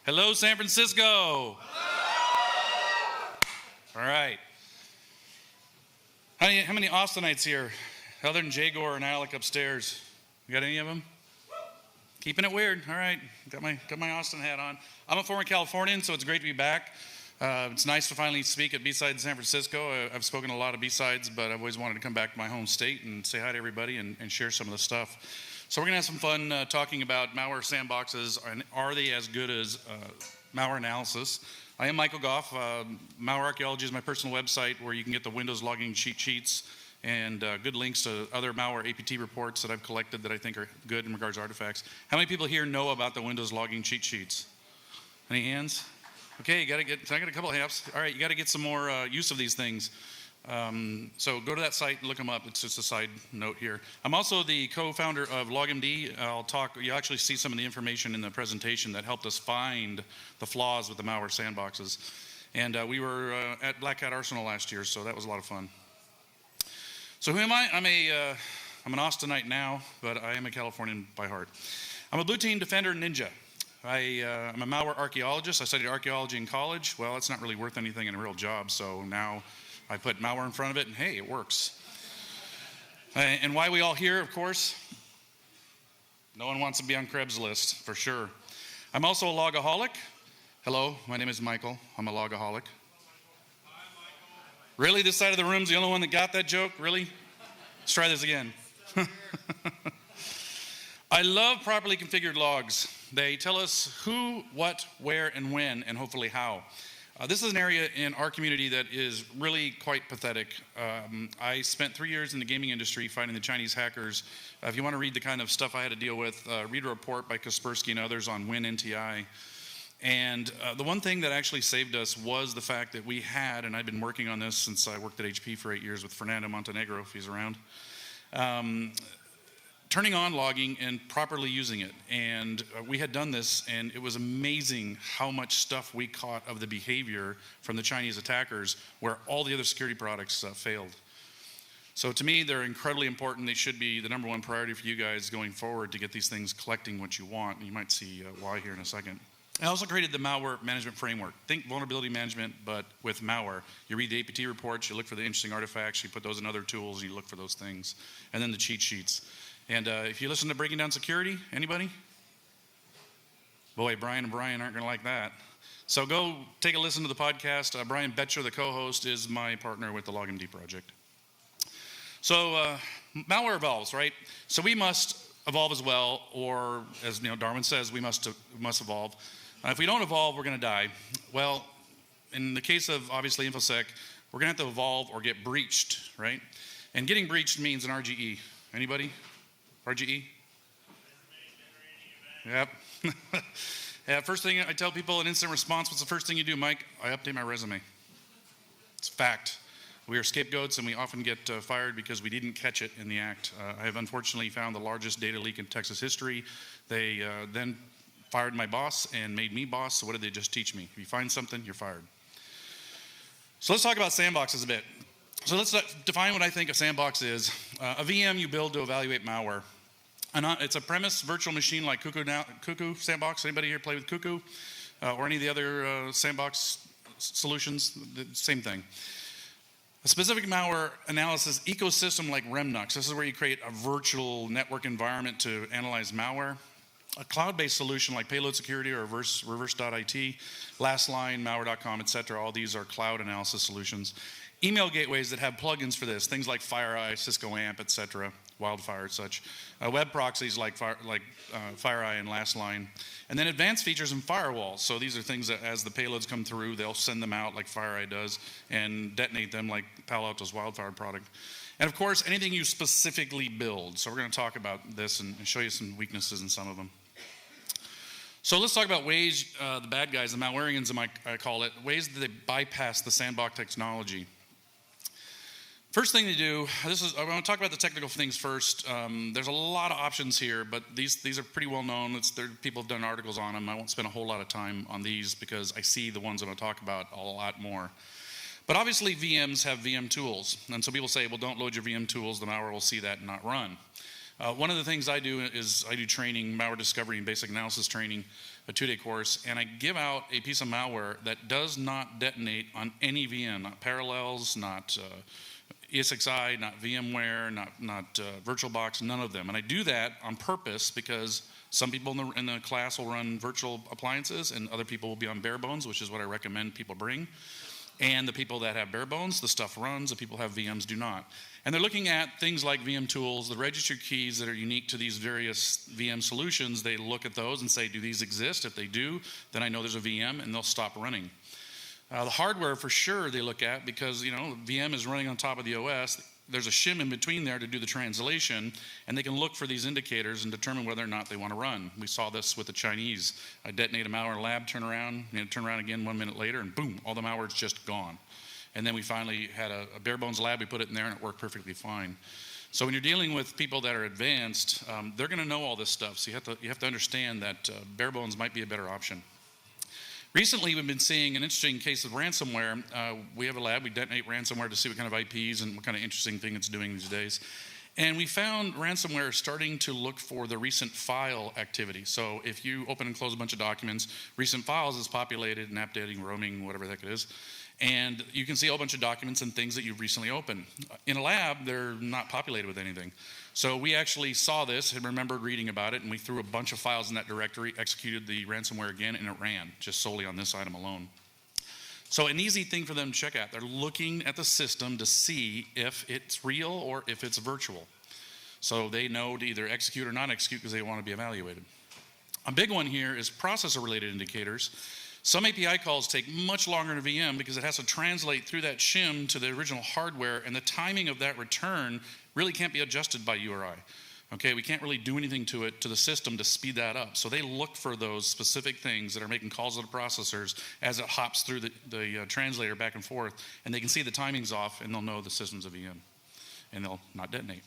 Hello, San Francisco. Hello. All right. How many Austinites here, other than Jagor and Alec upstairs? You got any of them? Keeping it weird. All right. Got my Austin hat on. I'm a former Californian, so it's great to be back. It's nice to finally speak at BSides San Francisco. I've spoken to a lot of BSides, but I've always wanted to come back to my home state and say hi to everybody and share some of the stuff. So we're going to have some fun talking about malware sandboxes, and are they as good as malware analysis? I am Michael Gough. Malware Archaeology is my personal website where you can get the Windows logging cheat sheets and good links to other malware APT reports that I've collected that I think are good in regards to artifacts. How many people here know about the Windows logging cheat sheets? Any hands? Okay, I got a couple of hands. All right, you got to get some more use of these things. So go to that site and look them up. It's just a side note here. I'm also the co-founder of LogMD. You'll actually see some of the information in the presentation that helped us find the flaws with the malware sandboxes. And we were at Black Hat Arsenal last year, so that was a lot of fun. So who am I? I'm an Austinite now, but I am a Californian by heart. I'm a blue team defender ninja. I'm a malware archaeologist. I studied archaeology in college. Well, it's not really worth anything in a real job, so now I put malware in front of it, and hey, it works. And why we all here, of course? No one wants to be on Craigslist, for sure. I'm also a logaholic. Hello, my name is Michael. I'm a logaholic. Really? This side of the room's the only one that got that joke? Really? Let's try this again. I love properly configured logs. They tell us who, what, where, and when, and hopefully how. This is an area in our community that is really quite pathetic. I spent 3 years in the gaming industry fighting the Chinese hackers. If you want to read the kind of stuff I had to deal with, read a report by Kaspersky and others on WinNTI. And the one thing that actually saved us was the fact that we had, and I've been working on this since I worked at HP for 8 years with Fernando Montenegro, if he's around, turning on logging and properly using it. And we had done this, and it was amazing how much stuff we caught of the behavior from the Chinese attackers where all the other security products failed. So to me, they're incredibly important. They should be the number one priority for you guys going forward to get these things collecting what you want. And you might see why here in a second. I also created the malware management framework. Think vulnerability management, but with malware. You read the APT reports, you look for the interesting artifacts, you put those in other tools, and you look for those things. And then the cheat sheets. And if you listen to Breaking Down Security, anybody? Boy, Brian and Brian aren't going to like that. So go take a listen to the podcast. Brian Betcher, the co-host, is my partner with the LogMD project. So malware evolves, right? So we must evolve as well, or as Darwin says, we must evolve. If we don't evolve, we're going to die. Well, in the case of, obviously, InfoSec, we're going to have to evolve or get breached, right? And getting breached means an RGE. Anybody? RGE? Yep. Yeah, first thing I tell people in incident response, what's the first thing you do, Mike? I update my resume. It's fact. We are scapegoats, and we often get fired because we didn't catch it in the act. I have unfortunately found the largest data leak in Texas history. They then fired my boss and made me boss, so what did they just teach me? If you find something, you're fired. So let's talk about sandboxes a bit. So let's define what I think a sandbox is. A VM you build to evaluate malware. It's a premise virtual machine like Cuckoo Sandbox. Anybody here play with Cuckoo? Or any of the other sandbox solutions? The same thing. A specific malware analysis ecosystem like Remnux. This is where you create a virtual network environment to analyze malware. A cloud-based solution like Payload Security or Reverse.it, Lastline, Malware.com, etc. All these are cloud analysis solutions. Email gateways that have plugins for this, things like FireEye, Cisco AMP, etc., Wildfire, such. Web proxies like FireEye and Lastline. And then advanced features and firewalls. So these are things that as the payloads come through, they'll send them out like FireEye does and detonate them like Palo Alto's Wildfire product. And of course, anything you specifically build. So we're going to talk about this and show you some weaknesses in some of them. So let's talk about ways the bad guys, the malwareans, I call it, ways that they bypass the sandbox technology. First thing to do, I want to talk about the technical things first. There's a lot of options here, but these are pretty well known. People have done articles on them. I won't spend a whole lot of time on these because I see the ones I'm going to talk about a lot more. But obviously VMs have VM tools. And so people say, well, don't load your VM tools. The malware will see that and not run. One of the things I do is I do training, malware discovery and basic analysis training, a 2-day course, and I give out a piece of malware that does not detonate on any VM, not Parallels, not ESXi, not VMware, not VirtualBox, none of them. And I do that on purpose because some people in the class will run virtual appliances and other people will be on bare bones, which is what I recommend people bring. And the people that have bare bones, the stuff runs. The people who have VMs do not. And they're looking at things like VM tools, the registered keys that are unique to these various VM solutions. They look at those and say, do these exist? If they do, then I know there's a VM, and they'll stop running. The hardware, for sure, they look at because, VM is running on top of the OS. There's a shim in between there to do the translation, and they can look for these indicators and determine whether or not they want to run. We saw this with the Chinese. I detonate a malware lab, turn around again 1 minute later, and boom, all the malware is just gone. And then we finally had a bare bones lab, we put it in there, and it worked perfectly fine. So when you're dealing with people that are advanced, they're going to know all this stuff. So you have to understand that bare bones might be a better option. Recently, we've been seeing an interesting case of ransomware. We have a lab, we detonate ransomware to see what kind of IPs and what kind of interesting thing it's doing these days. And we found ransomware starting to look for the recent file activity. So if you open and close a bunch of documents, recent files is populated and updating, roaming, whatever the heck it is. And you can see a whole bunch of documents and things that you've recently opened. In a lab, they're not populated with anything. So we actually saw this and remembered reading about it, and we threw a bunch of files in that directory, executed the ransomware again, and it ran just solely on this item alone. So an easy thing for them to check out. They're looking at the system to see if it's real or if it's virtual. So they know to either execute or not execute because they want to be evaluated. A big one here is processor-related indicators. Some API calls take much longer in a VM because it has to translate through that shim to the original hardware, and the timing of that return really can't be adjusted by URI. Okay, we can't really do anything to it, to the system, to speed that up. So they look for those specific things that are making calls to the processors as it hops through the translator back and forth, and they can see the timing's off, and they'll know the system's a VM, and they'll not detonate.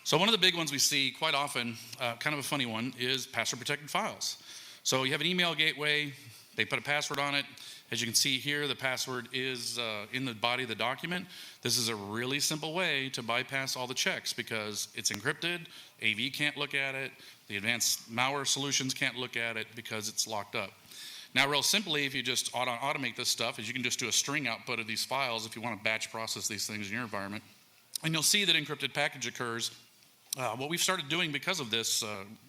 So one of the big ones we see quite often, kind of a funny one, is password-protected files. So you have an email gateway, they put a password on it. As you can see here, the password is in the body of the document. This is a really simple way to bypass all the checks because it's encrypted, AV can't look at it, the advanced malware solutions can't look at it because it's locked up. Now, real simply, if you just automate this stuff, is you can just do a string output of these files if you want to batch process these things in your environment. And you'll see that encrypted package occurs. What we've started doing because of this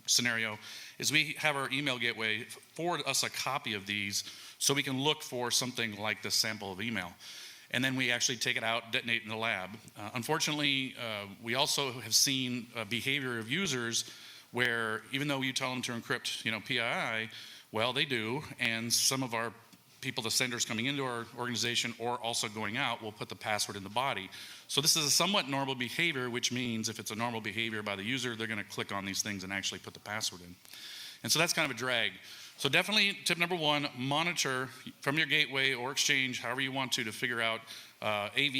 scenario is we have our email gateway forward us a copy of these so we can look for something like this sample of email. And then we actually take it out, detonate in the lab. Unfortunately, we also have seen behavior of users where even though you tell them to encrypt, PII, well, they do, and some of our people, the senders coming into our organization or also going out, will put the password in the body. So this is a somewhat normal behavior, which means if it's a normal behavior by the user, they're going to click on these things and actually put the password in. And so that's kind of a drag. So definitely tip number one, monitor from your gateway or exchange, however you want to figure out. AV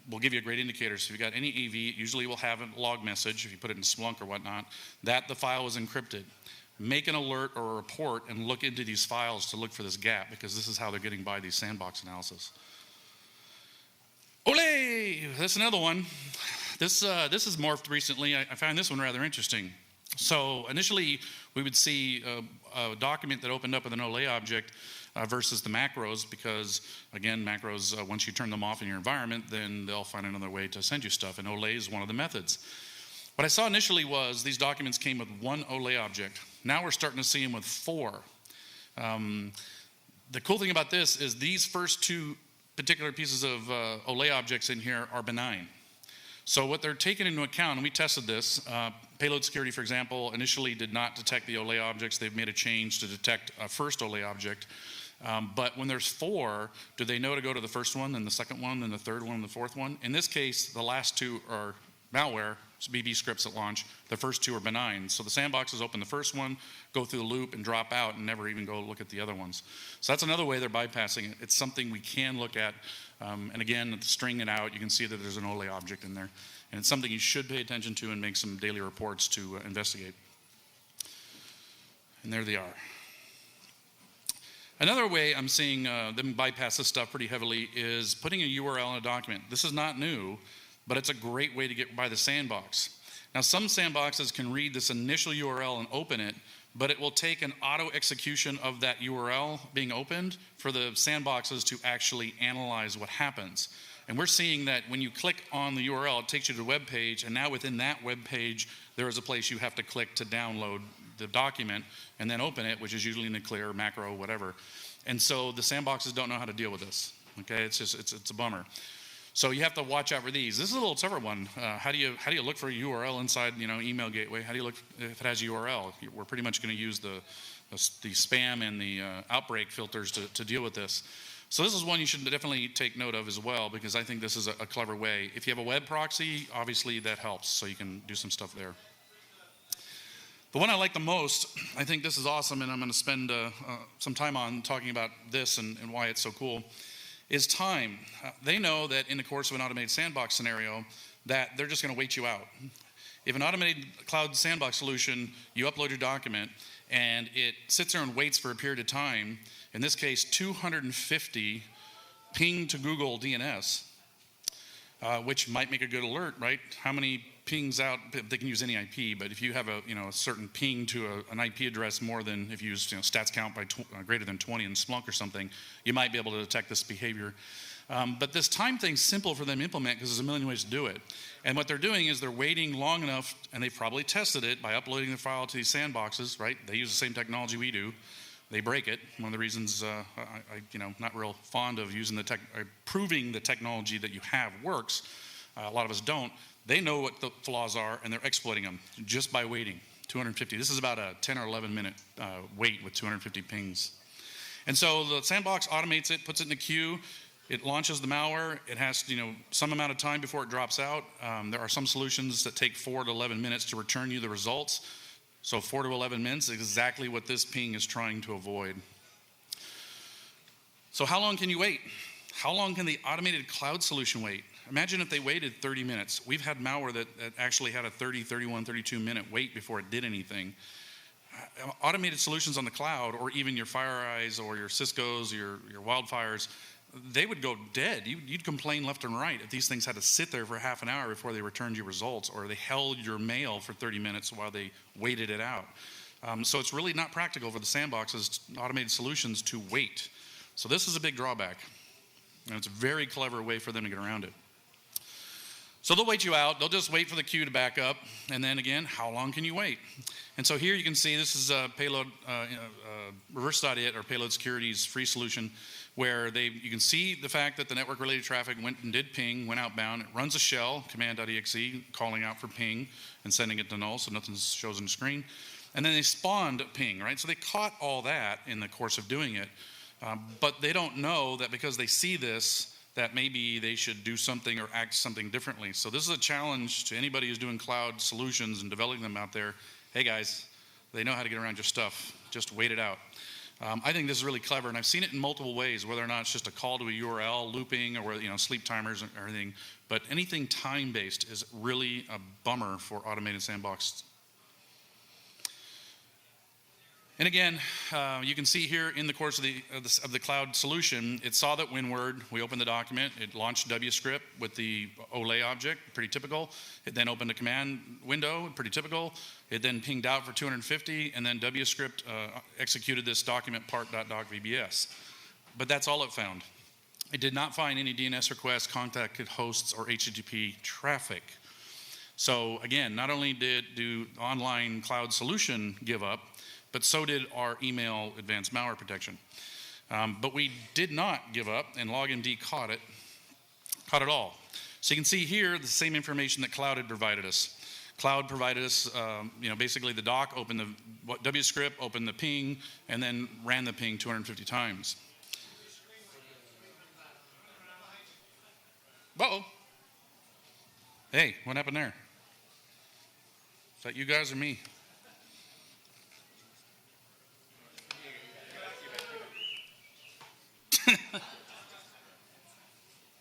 will give you a great indicator. So if you've got any AV, it usually will have a log message, if you put it in Splunk or whatnot, that the file was encrypted. Make an alert or a report and look into these files to look for this gap because this is how they're getting by these sandbox analysis. Olay! That's another one. This has morphed recently. I found this one rather interesting. So initially, we would see a document that opened up with an Olay object versus the macros because, again, macros, once you turn them off in your environment, then they'll find another way to send you stuff, and Olay is one of the methods. What I saw initially was these documents came with one Olay object. Now we're starting to see them with 4. The cool thing about this is these first 2 particular pieces of Olay objects in here are benign. So what they're taking into account, and we tested this, payload security, for example, initially did not detect the Olay objects. They've made a change to detect a first Olay object. But when there's 4, do they know to go to the first one, then the second one, then the third one, and the fourth one? In this case, the last 2 are malware, BB scripts at launch. The first 2 are benign. So the sandboxes open the first one, go through the loop, and drop out, and never even go look at the other ones. So that's another way they're bypassing it. It's something we can look at. And again, string it out, you can see that there's an Olay object in there. And it's something you should pay attention to and make some daily reports to investigate. And there they are. Another way I'm seeing them bypass this stuff pretty heavily is putting a URL in a document. This is not new, but it's a great way to get by the sandbox. Now, some sandboxes can read this initial URL and open it, but it will take an auto execution of that URL being opened for the sandboxes to actually analyze what happens. And we're seeing that when you click on the URL, it takes you to the web page, and now within that web page, there is a place you have to click to download the document and then open it, which is usually in the clear, macro, whatever. And so the sandboxes don't know how to deal with this. Okay, it's a bummer. So you have to watch out for these. This is a little tougher one. How do you look for a URL inside email gateway? How do you look if it has a URL? We're pretty much going to use the spam and the outbreak filters to deal with this. So this is one you should definitely take note of as well, because I think this is a clever way. If you have a web proxy, obviously that helps, so you can do some stuff there. The one I like the most, I think this is awesome, and I'm going to spend some time on talking about this and why it's so cool, is time. They know that in the course of an automated sandbox scenario that they're just going to wait you out. If an automated cloud sandbox solution, you upload your document, and it sits there and waits for a period of time, in this case 250 ping to Google DNS, which might make a good alert, right? How many pings out? They can use any IP, but if you have a certain ping to an IP address more than if you use stats count by greater than 20 in Splunk or something, you might be able to detect this behavior. But this time thing's simple for them to implement because there's a million ways to do it. And what they're doing is they're waiting long enough, and they've probably tested it by uploading the file to these sandboxes, right? They use the same technology we do. They break it. One of the reasons I'm not real fond of using proving the technology that you have works. A lot of us don't. They know what the flaws are, and they're exploiting them just by waiting. 250. This is about a 10 or 11 minute wait with 250 pings. And so the sandbox automates it, puts it in a queue. It launches the malware. It has some amount of time before it drops out. There are some solutions that take 4 to 11 minutes to return you the results. So 4 to 11 minutes is exactly what this ping is trying to avoid. So how long can you wait? How long can the automated cloud solution wait? Imagine if they waited 30 minutes. We've had malware that actually had a 30, 31, 32 minute wait before it did anything. Automated solutions on the cloud, or even your FireEyes or your Cisco's, your Wildfires, they would go dead. You'd complain left and right if these things had to sit there for half an hour before they returned you results, or they held your mail for 30 minutes while they waited it out. So it's really not practical for the sandboxes, automated solutions, to wait. So this is a big drawback, and it's a very clever way for them to get around it. So they'll wait you out. They'll just wait for the queue to back up. And then again, how long can you wait? And so here you can see this is payload reverse.it, or payload security's free solution, where you can see the fact that the network-related traffic went and did ping, went outbound. It runs a shell, command.exe, calling out for ping and sending it to null, so nothing shows on the screen. And then they spawned ping, right? So they caught all that in the course of doing it. But they don't know that because they see this, that maybe they should do something or act something differently. So this is a challenge to anybody who's doing cloud solutions and developing them out there. Hey guys, they know how to get around your stuff. Just wait it out. I think this is really clever, and I've seen it in multiple ways, whether or not it's just a call to a URL, looping, or sleep timers and everything. But anything time-based is really a bummer for automated sandbox. And again, you can see here in the course of the cloud solution, it saw that WinWord. We opened the document. It launched WScript with the Olay object, pretty typical. It then opened a command window, pretty typical. It then pinged out for 250, and then WScript executed this document part.docvbs. But that's all it found. It did not find any DNS requests, contacted hosts, or HTTP traffic. So again, not only did the online cloud solution give up, but so did our email advanced malware protection. But we did not give up, and LogMD caught it all. So you can see here the same information that Cloud had provided us. Cloud provided us, basically the doc opened the WScript, opened the ping, and then ran the ping 250 times. Uh-oh. Hey, what happened there? Is that you guys or me?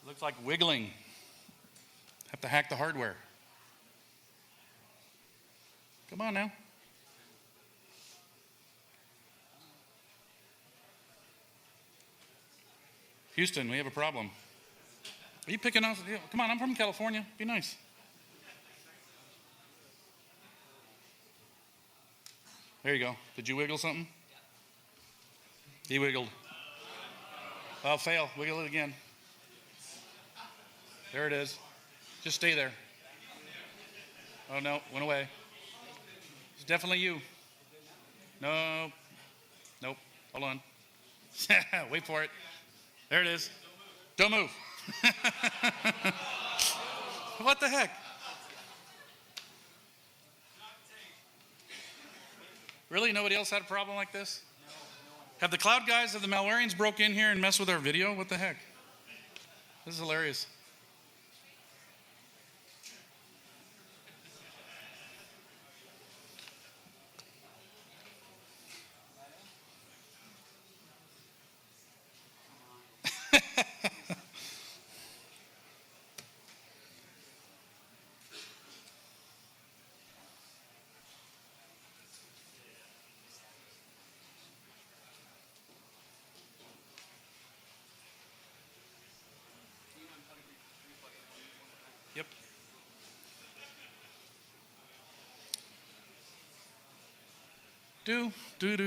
Looks like wiggling. Have to hack the hardware. Come on now. Houston, we have a problem. Are you picking us? Come on, I'm from California. Be nice. There you go. Did you wiggle something? He wiggled. Oh, fail. Wiggle it again. There it is. Just stay there. Oh, no. Went away. It's definitely you. No. Nope. Hold on. Wait for it. There it is. Don't move. What the heck? Really? Nobody else had a problem like this? Have the cloud guys, have the malwareans broke in here and messed with our video? What the heck? This is hilarious. Yep. Do. Here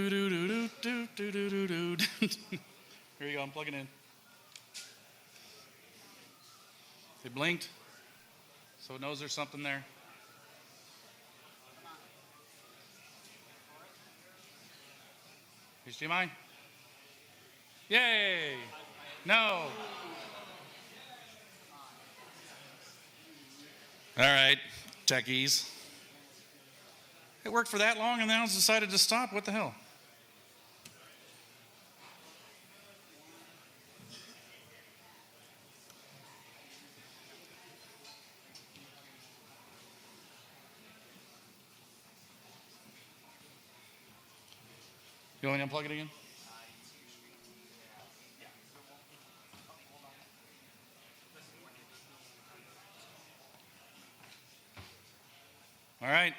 you go, I'm plugging in. It blinked, so it knows there's something there. HDMI? Yay! No! All right, techies. It worked for that long and now it's decided to stop. What the hell? You want me to unplug it again? All right.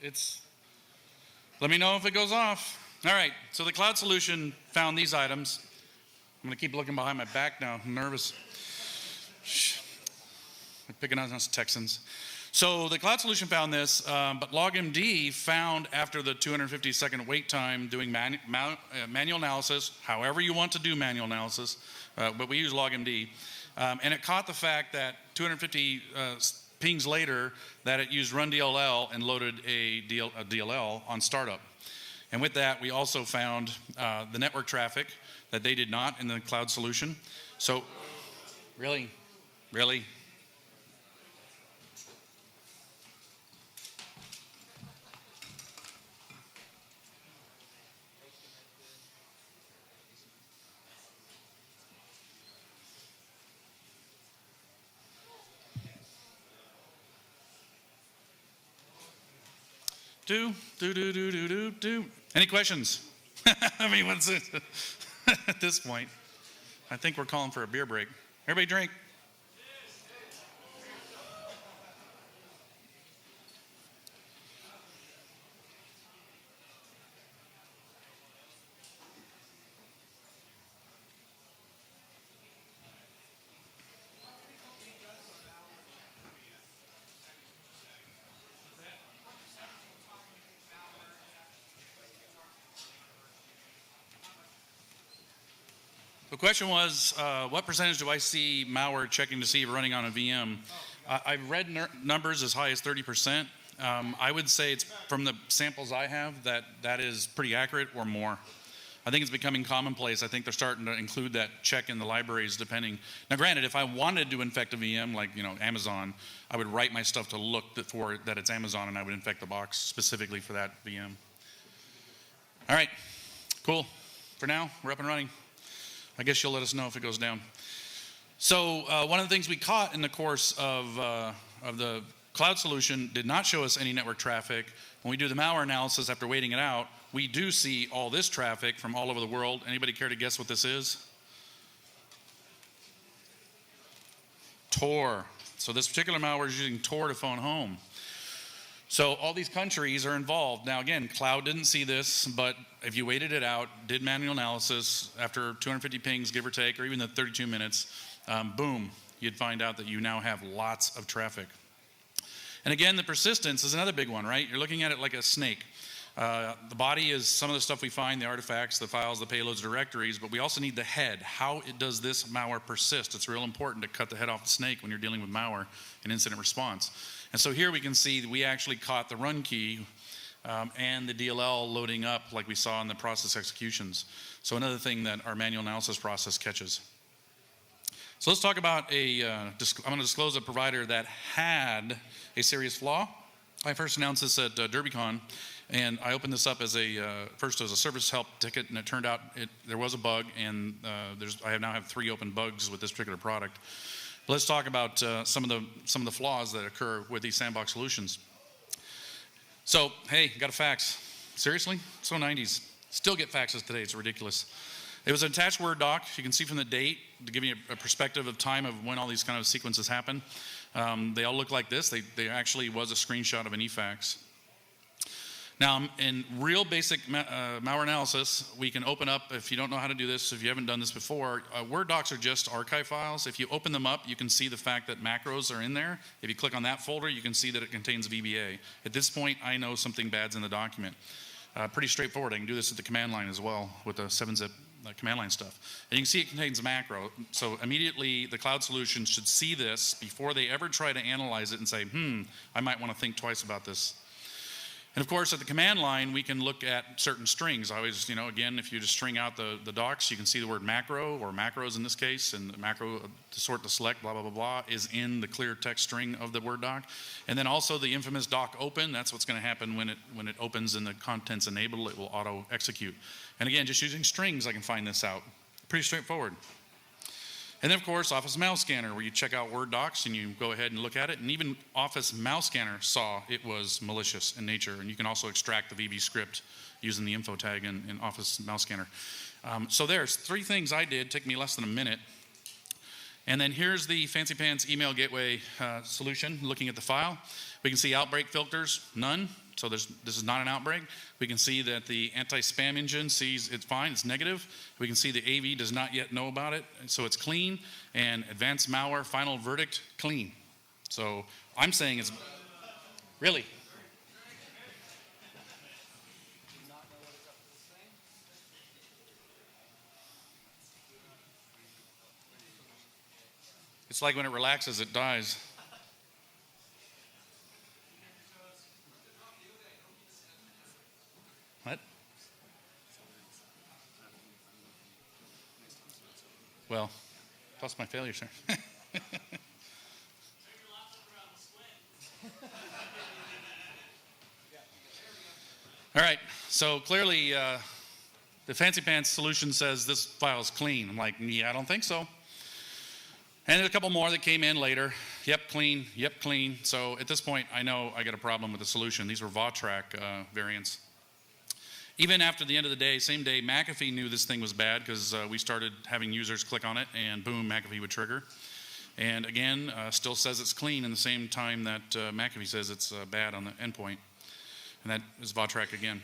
It's, let me know if it goes off. All right, so the cloud solution found these items. I'm gonna keep looking behind my back now, I'm nervous. I'm picking on us Texans. So the cloud solution found this, but LogMD found after the 250-second wait time doing manual analysis, however you want to do manual analysis, but we use LogMD, and it caught the fact that 250 pings later that it used run DLL and loaded a DLL on startup. And with that, we also found the network traffic that they did not in the cloud solution. So, really? Do. Any questions? I mean, what's it? At this point, I think we're calling for a beer break. Everybody drink. The question was, what percentage do I see malware checking to see running on a VM? I've read numbers as high as 30%. I would say it's from the samples I have that is pretty accurate or more. I think it's becoming commonplace. I think they're starting to include that check in the libraries depending. Now granted, if I wanted to infect a VM like Amazon, I would write my stuff to look for that it's Amazon and I would infect the box specifically for that VM. All right, cool. For now, we're up and running. I guess you'll let us know if it goes down. So one of the things we caught in the course of the cloud solution did not show us any network traffic. When we do the malware analysis after waiting it out, we do see all this traffic from all over the world. Anybody care to guess what this is? Tor. So this particular malware is using Tor to phone home. So all these countries are involved. Now again, cloud didn't see this, but if you waited it out, did manual analysis after 250 pings, give or take, or even the 32 minutes, boom, you'd find out that you now have lots of traffic. And again, the persistence is another big one, right? You're looking at it like a snake. The body is some of the stuff we find, the artifacts, the files, the payloads, directories, but we also need the head. How does this malware persist? It's real important to cut the head off the snake when you're dealing with malware and incident response. And so here we can see that we actually caught the run key and the DLL loading up like we saw in the process executions. So another thing that our manual analysis process catches. So let's talk about I'm going to disclose a provider that had a serious flaw. I first announced this at DerbyCon, and I opened this up as first as a service help ticket, and it turned out there was a bug, and I now have 3 open bugs with this particular product. But let's talk about some of the flaws that occur with these sandbox solutions. So, hey, got a fax. Seriously? So 90s. Still get faxes today. It's ridiculous. It was an attached Word doc. You can see from the date to give you a perspective of time of when all these kind of sequences happen. They all look like this. They actually was a screenshot of an eFax. Now, in real basic malware analysis, we can open up, if you don't know how to do this, if you haven't done this before, Word docs are just archive files. If you open them up, you can see the fact that macros are in there. If you click on that folder, you can see that it contains VBA. At this point, I know something bad's in the document. Pretty straightforward. I can do this at the command line as well with the 7-zip command line stuff. And you can see it contains macro. So immediately the cloud solution should see this before they ever try to analyze it and say, I might want to think twice about this. And of course, at the command line, we can look at certain strings. I always, again, if you just string out the docs, you can see the word macro, or macros in this case, and the macro to sort to select, blah, blah, blah, blah, is in the clear text string of the Word doc. And then also the infamous doc open, that's what's going to happen when it opens and the content's enabled, it will auto execute. And again, just using strings, I can find this out. Pretty straightforward. And then, of course, Office Mouse Scanner, where you check out Word docs and you go ahead and look at it. And even Office Mouse Scanner saw it was malicious in nature. And you can also extract the VB script using the info tag in Office Mouse Scanner. So there's 3 things I did. Took me less than a minute. And then here's the fancy pants email gateway solution, looking at the file. We can see outbreak filters, none. So this is not an outbreak. We can see that the anti-spam engine sees it's fine, it's negative. We can see the AV does not yet know about it, so it's clean. And advanced malware, final verdict, clean. So I'm saying it's, really? It's like when it relaxes, it dies. What? Well, plus my failure, sir. All right, so clearly the fancy pants solution says this file is clean. I'm like, yeah, I don't think so. And there's a couple more that came in later. Yep, clean. Yep, clean. So at this point, I know I got a problem with the solution. These were VAWTRAC variants. Even after the end of the day, same day, McAfee knew this thing was bad because we started having users click on it, and boom, McAfee would trigger. And again, still says it's clean in the same time that McAfee says it's bad on the endpoint. And that is VAWTRAC again.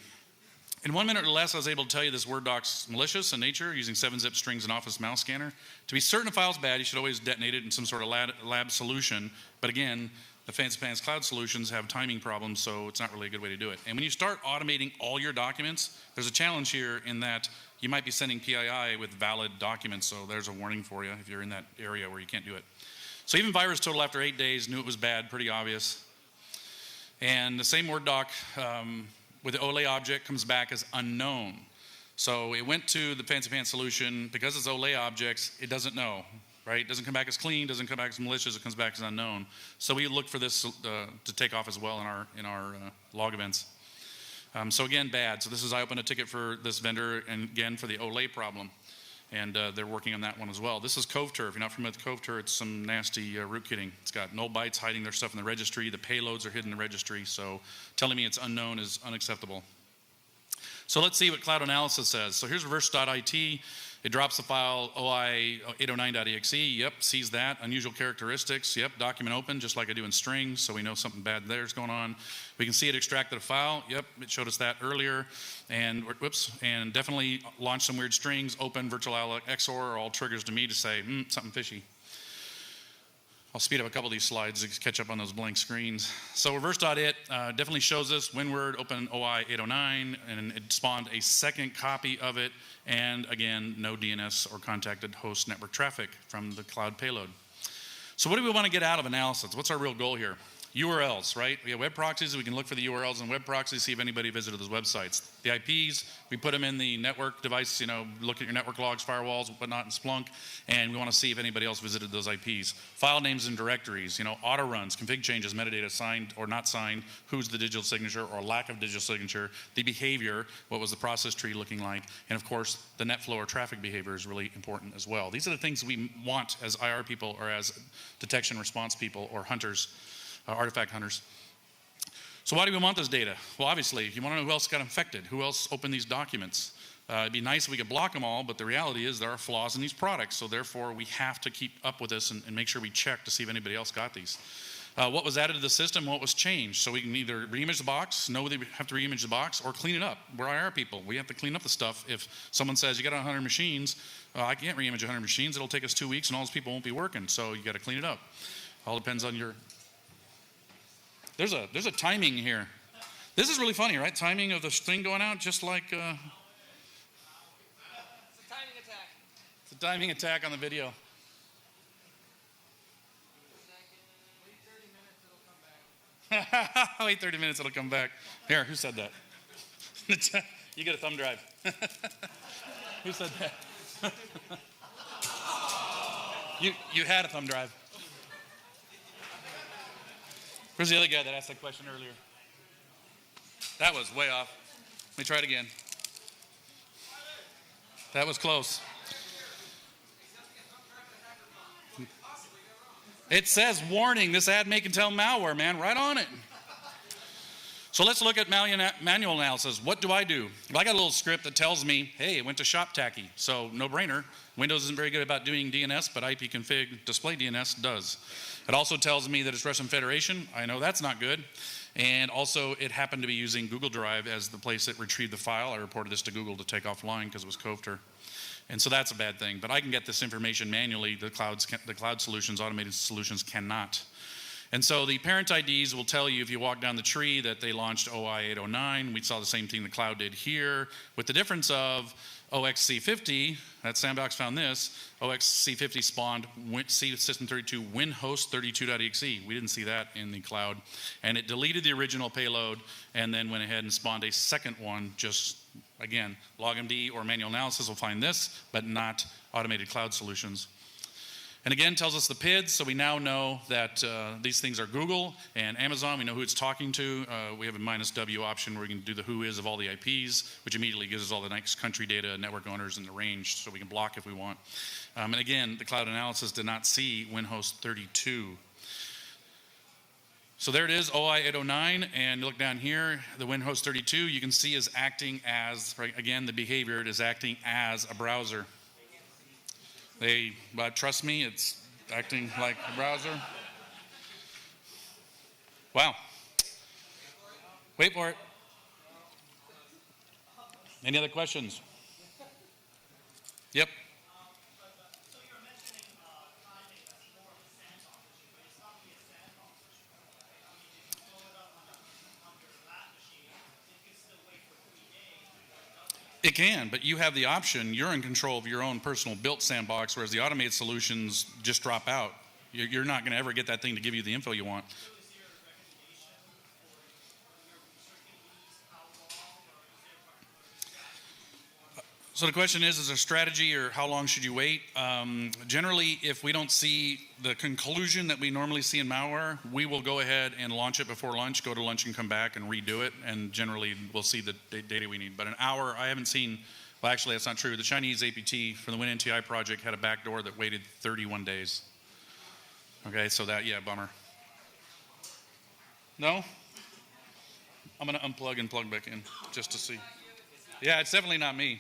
In 1 minute or less, I was able to tell you this Word doc's malicious in nature using 7-zip strings and Office Mouse Scanner. To be certain a file's bad, you should always detonate it in some sort of lab solution. But again, the fancy pants cloud solutions have timing problems, so it's not really a good way to do it. And when you start automating all your documents, there's a challenge here in that you might be sending PII with valid documents, so there's a warning for you if you're in that area where you can't do it. So even VirusTotal after 8 days knew it was bad, pretty obvious. And the same Word doc with the Olay object comes back as unknown. So it went to the fancy pants solution. Because it's Olay objects, it doesn't know, right? It doesn't come back as clean, doesn't come back as malicious, it comes back as unknown. So we look for this to take off as well in our log events. So again, bad. So I opened a ticket for this vendor, and again for the Olay problem. And they're working on that one as well. This is CoveTur. If you're not familiar with CoveTur, it's some nasty rootkitting. It's got null bytes hiding their stuff in the registry. The payloads are hidden in the registry. So telling me it's unknown is unacceptable. So let's see what cloud analysis says. So here's reverse.it. It drops the file OI809.exe. Yep, sees that. Unusual characteristics. Yep, document open, just like I do in strings, so we know something bad there's going on. We can see it extracted a file. Yep, it showed us that earlier. And and definitely launched some weird strings. Open, virtual XOR are all triggers to me to say, something fishy. I'll speed up a couple of these slides to catch up on those blank screens. So reverse audit definitely shows us WinWord, open OI 809, and it spawned a second copy of it. And again, no DNS or contacted host network traffic from the cloud payload. So what do we want to get out of analysis? What's our real goal here? URLs, right? We have web proxies, we can look for the URLs in web proxies, see if anybody visited those websites. The IPs, we put them in the network device, look at your network logs, firewalls, whatnot in Splunk, and we want to see if anybody else visited those IPs. File names and directories, auto runs, config changes, metadata signed or not signed, who's the digital signature or lack of digital signature, the behavior, what was the process tree looking like, and of course, the net flow or traffic behavior is really important as well. These are the things we want as IR people or as detection response people or hunters, artifact hunters. So why do we want this data? Well, obviously, you want to know who else got infected, who else opened these documents. It'd be nice if we could block them all, but the reality is there are flaws in these products, so therefore we have to keep up with this and make sure we check to see if anybody else got these. What was added to the system, what was changed? So we can either reimage the box, know they have to reimage the box, or clean it up. We're IR people. We have to clean up the stuff. If someone says you got 100 machines, I can't reimage 100 machines. It'll take us 2 weeks and all those people won't be working, so you got to clean it up. All depends on your... There's a timing here. This is really funny, right? Timing of the thing going out, just like... It's a timing attack. It's a timing attack on the video. Wait 30 minutes, it'll come back. Here, who said that? You get a thumb drive. Who said that? You had a thumb drive. Where's the other guy that asked that question earlier? That was way off. Let me try it again. That was close. It says, warning, this ad may contain malware, man. Right on it. So let's look at manual analysis. What do I do? Well, I got a little script that tells me, hey, it went to shop tacky. So no brainer. Windows isn't very good about doing DNS, but ipconfig display DNS does. It also tells me that it's Russian Federation. I know that's not good. And also, it happened to be using Google Drive as the place it retrieved the file. I reported this to Google to take offline because it was Covter. And so that's a bad thing. But I can get this information manually. The cloud solutions, automated solutions cannot. And so the parent IDs will tell you if you walk down the tree that they launched OI 809. We saw the same thing the cloud did here, with the difference of OXC50, that sandbox found this, OXC50 spawned System32 WinHost32.exe. We didn't see that in the cloud. And it deleted the original payload and then went ahead and spawned a second one. Just, again, LogMD or manual analysis will find this, but not automated cloud solutions. And again, tells us the PIDs, so we now know that these things are Google and Amazon. We know who it's talking to. We have a -W option where we can do the who is of all the IPs, which immediately gives us all the next country data, network owners, and the range, so we can block if we want. And again, the cloud analysis did not see WinHost32. So there it is, OI 809, and you look down here, the WinHost32, you can see is acting as, right, again, the behavior, it is acting as a browser. Trust me, it's acting like a browser. Wow. Wait for it. Any other questions? Yep. So you're mentioning timing as more of a sandbox issue, but it's not really a sandbox issue, right? I mean, if you blow it up on your lab machine, it can still wait for 3 days before it does it. It can, but you have the option. You're in control of your own personal built sandbox, whereas the automated solutions just drop out. You're not going to ever get that thing to give you the info you want. So is there a recommendation for when you're restricting these, how long, or is there a particular strategy? So the question is there a strategy or how long should you wait? Generally, if we don't see the conclusion that we normally see in malware, we will go ahead and launch it before lunch, go to lunch and come back and redo it, and generally we'll see the data we need. But an hour, I haven't seen, well actually that's not true. The Chinese APT from the WinNTI project had a backdoor that waited 31 days. Okay, so that, yeah, bummer. No? I'm gonna unplug and plug back in just to see. Yeah, it's definitely not me.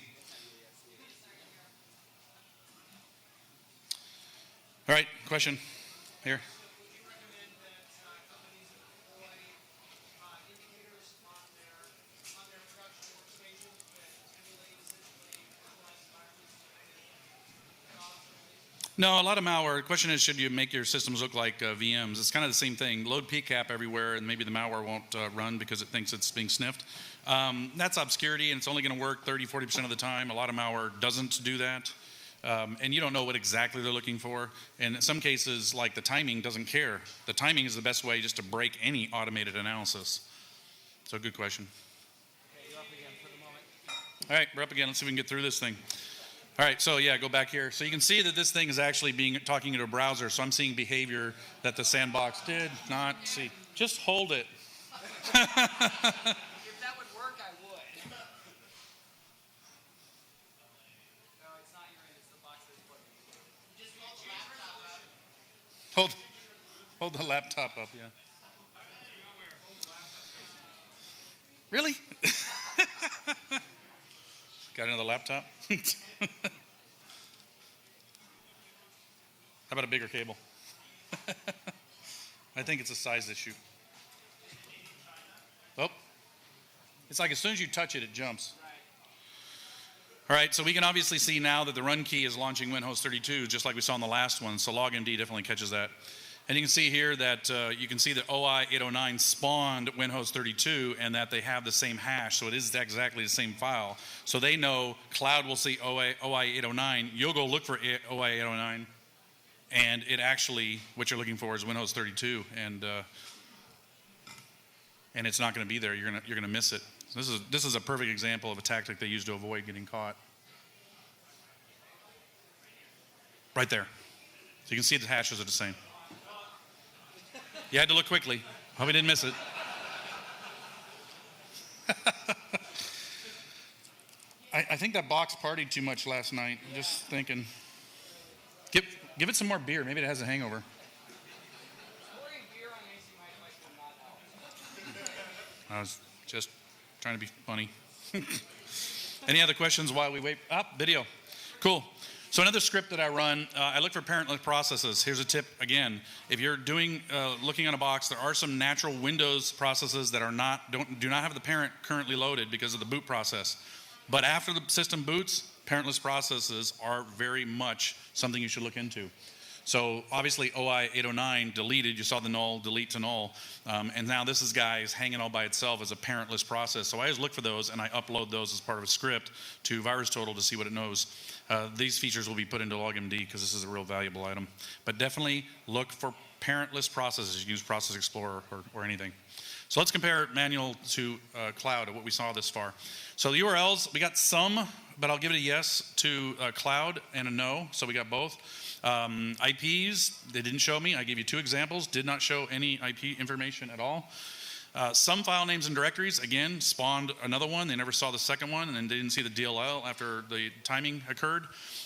All right, question here. Would you recommend that companies employ indicators on their production workstations that emulate essentially virtualized environments to emulate jobs or No, a lot of malware. The question is, should you make your systems look like VMs? It's kind of the same thing. Load PCAP everywhere, and maybe the malware won't run because it thinks it's being sniffed. That's obscurity, and it's only going to work 30-40% of the time. A lot of malware doesn't do that. And you don't know what exactly they're looking for. And in some cases, like the timing doesn't care. The timing is the best way just to break any automated analysis. So good question. Okay, you're up again for the moment. All right, we're up again. Let's see if we can get through this thing. All right, so yeah, go back here. So you can see that this thing is actually talking into a browser. So I'm seeing behavior that the sandbox did not see. Just hold it. If that would work, I would. No, it's not your end, it's the box that's put. Just hold the laptop up. Hold the laptop up, yeah. Really? Got another laptop? How about a bigger cable? I think it's a size issue. Oh, it's like as soon as you touch it, it jumps. All right, so we can obviously see now that the run key is launching WinHost 32, just like we saw in the last one. So logmd definitely catches that. And you can see here that you can see that OI 809 spawned WinHost 32 and that they have the same hash. So it is exactly the same file. So they know cloud will see OI 809. You'll go look for OI 809. And it actually, what you're looking for is WinHost 32. And it's not going to be there. You're going to miss it. So this is a perfect example of a tactic they use to avoid getting caught. Right there. So you can see the hashes are the same. You had to look quickly. Hope you didn't miss it. I think that box partied too much last night. I'm just thinking. Give it some more beer. Maybe it has a hangover. Pouring beer on AC Mic will not help. I was just trying to be funny. Any other questions while we wait? Video. Cool. So another script that I run, I look for parentless processes. Here's a tip again. If you're looking on a box, there are some natural Windows processes that do not have the parent currently loaded because of the boot process. But after the system boots, parentless processes are very much something you should look into. So obviously OI 809 deleted, you saw the null, delete to null, and now this guy is hanging all by itself as a parentless process. So I always look for those and I upload those as part of a script to VirusTotal to see what it knows. These features will be put into logmd because this is a real valuable item. But definitely look for parentless processes. You can use Process Explorer or anything. So let's compare manual to cloud, what we saw this far. So the URLs, we got some, but I'll give it a yes to cloud and a no. So we got both. IPs, they didn't show me. I gave you 2 examples. Did not show any IP information at all. Some file names and directories, again, spawned another one. They never saw the second one, and then they didn't see the DLL after the timing occurred.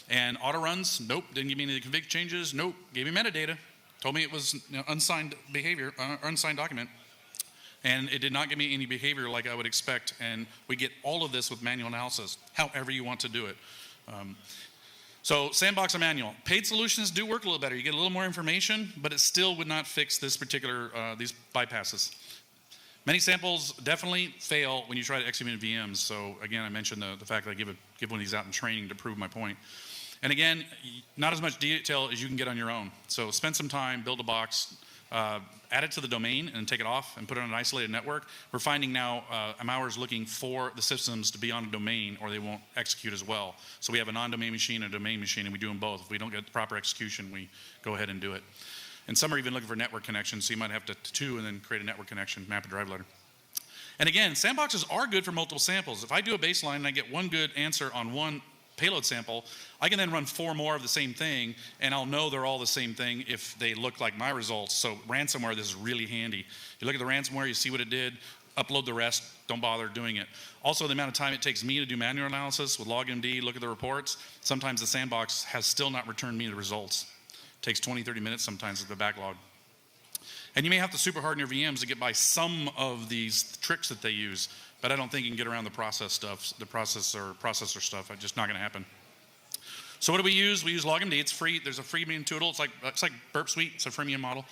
And auto runs, nope, didn't give me any config changes. Nope, gave me metadata. Told me it was unsigned behavior, unsigned document. And it did not give me any behavior like I would expect. And we get all of this with manual analysis, however you want to do it. So sandbox or manual. Paid solutions do work a little better. You get a little more information, but it still would not fix this particular, these bypasses. Many samples definitely fail when you try to execute VMs. So again, I mentioned the fact that I give one of these out in training to prove my point. And again, not as much detail as you can get on your own. So spend some time, build a box, add it to the domain and take it off and put it on an isolated network. We're finding now malware is looking for the systems to be on a domain or they won't execute as well. So we have a non-domain machine and a domain machine and we do them both. If we don't get the proper execution, we go ahead and do it. And some are even looking for network connections, so you might have to and then create a network connection, map a drive letter. And again, sandboxes are good for multiple samples. If I do a baseline and I get one good answer on one payload sample, I can then run 4 more of the same thing, and I'll know they're all the same thing if they look like my results. So ransomware, this is really handy. You look at the ransomware, you see what it did, upload the rest, don't bother doing it. Also, the amount of time it takes me to do manual analysis with logmd, look at the reports, sometimes the sandbox has still not returned me the results. It takes 20, 30 minutes sometimes with the backlog. And you may have to super harden your VMs to get by some of these tricks that they use, but I don't think you can get around the processor stuff. It's just not going to happen. So what do we use? We use logmd. It's free. There's a freemium tool. It's like Burp Suite. It's a freemium model.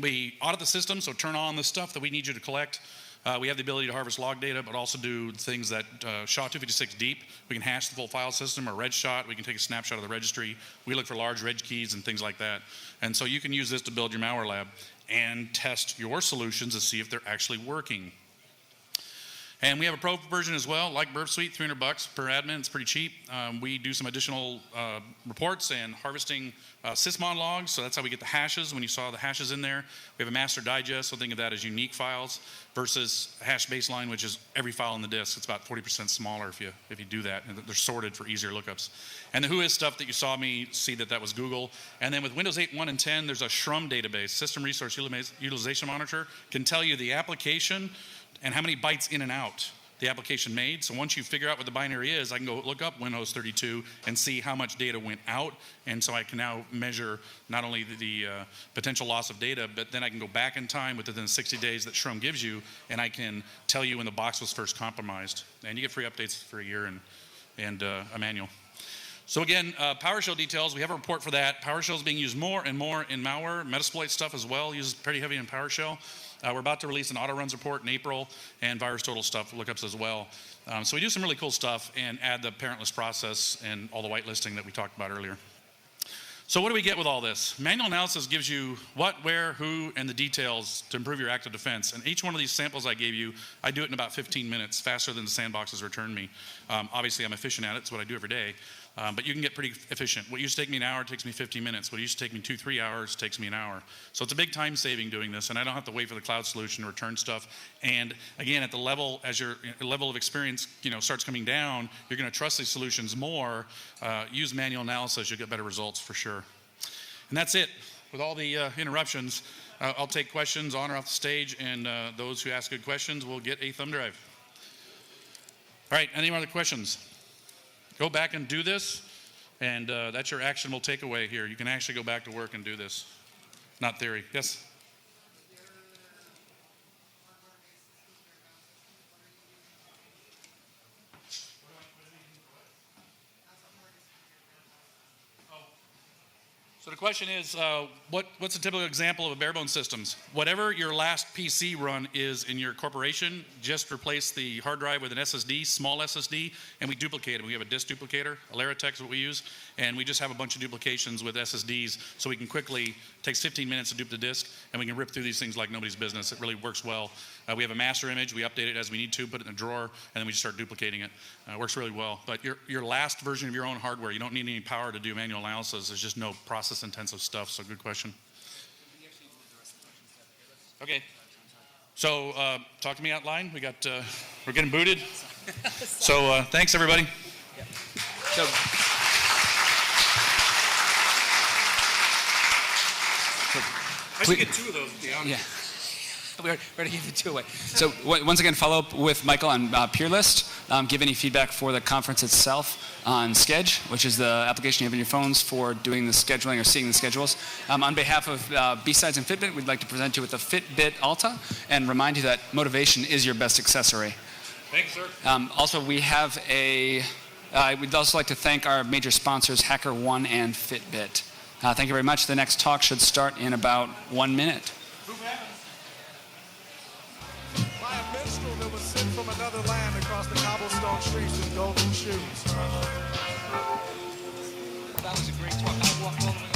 We audit the system, so turn on the stuff that we need you to collect. We have the ability to harvest log data, but also do things that SHA-256 deep. We can hash the full file system, or red shot. We can take a snapshot of the registry. We look for large reg keys and things like that. And so you can use this to build your malware lab and test your solutions to see if they're actually working. And we have a pro version as well, like Burp Suite, $300 per admin. It's pretty cheap. We do some additional reports and harvesting sysmon logs, so that's how we get the hashes. When you saw the hashes in there, we have a master digest, so think of that as unique files versus a hash baseline, which is every file on the disk. It's about 40% smaller if you do that, and they're sorted for easier lookups. And the whois stuff that you saw me see that was Google. And then with Windows 8, 1, and 10, there's a SRUM database, System Resource Utilization Monitor, can tell you the application and how many bytes in and out the application made. So once you figure out what the binary is, I can go look up Winhost 32 and see how much data went out. And so I can now measure not only the potential loss of data, but then I can go back in time within the 60 days that SRUM gives you, and I can tell you when the box was first compromised. And you get free updates for a year and a manual. So again, PowerShell details, we have a report for that. PowerShell is being used more and more in malware. Metasploit stuff as well uses pretty heavy in PowerShell. We're about to release an auto runs report in April, and virus total stuff lookups as well. So we do some really cool stuff and add the parentless process and all the whitelisting that we talked about earlier. So what do we get with all this? Manual analysis gives you what, where, who, and the details to improve your active defense. And each one of these samples I gave you, I do it in about 15 minutes, faster than the sandboxes return me. Obviously, I'm efficient at it. It's what I do every day. But you can get pretty efficient. What used to take me an hour takes me 15 minutes. What used to take me 2-3 hours takes me an hour. So it's a big time saving doing this, and I don't have to wait for the cloud solution to return stuff. And again, at the level, as your level of experience starts coming down, you're going to trust these solutions more. Use manual analysis, you'll get better results for sure. And that's it. With all the interruptions, I'll take questions on or off the stage, and those who ask good questions will get a thumb drive. All right, any other questions? Go back and do this, and that's your actionable takeaway here. You can actually go back to work and do this, not theory. Yes? So the question is, what's a typical example of a bare bones systems? Whatever your last PC run is in your corporation, just replace the hard drive with an SSD, small SSD, and we duplicate it. We have a disk duplicator, Alaritech is what we use, and we just have a bunch of duplications with SSDs so we can quickly, takes 15 minutes to dupe the disk, and we can rip through these things like nobody's business. It really works well. We have a master image, we update it as we need to, put it in a drawer, and then we just start duplicating it. It works really well. But your last version of your own hardware, you don't need any power to do manual analysis. There's just no process intensive stuff, so good question. Okay. So talk to me out line. We're getting booted. So thanks everybody. Yeah. So I should get 2 of those, to be honest. Yeah. We already gave the 2 away. So once again, follow up with Michael on Peerlist. Give any feedback for the conference itself on Schedge, which is the application you have in your phones for doing the scheduling or seeing the schedules. On behalf of BSides and Fitbit, we'd like to present you with the Fitbit Alta and remind you that motivation is your best accessory. Thanks, sir. Also, we have we'd also like to thank our major sponsors, HackerOne and Fitbit. Thank you very much. The next talk should start in about 1 minute. By a minstrel that was sent from another land across the cobblestone streets in golden shoes. That was a great talk. I walked all the way